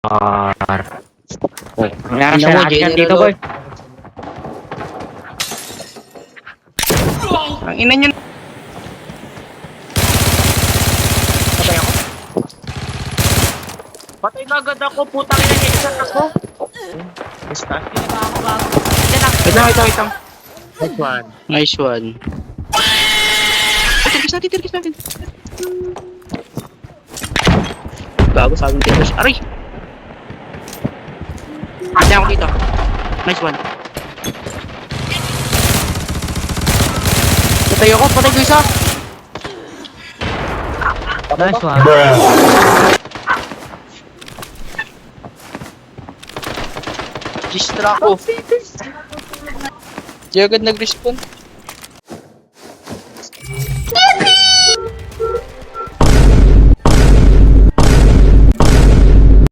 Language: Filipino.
Wala siya natin dito, boy. Ang ina niyo. Patay ako. Patay na agad ako, putang ina niya, isa ako. Basta. Wait lang. Next one. Nice one. Tirkis natin. Gago, sabi ng tirkis. Aray! Patay ako dito. Nice one. Patay ko isa. Nice one. Distra ko. Di agad nag-respawn.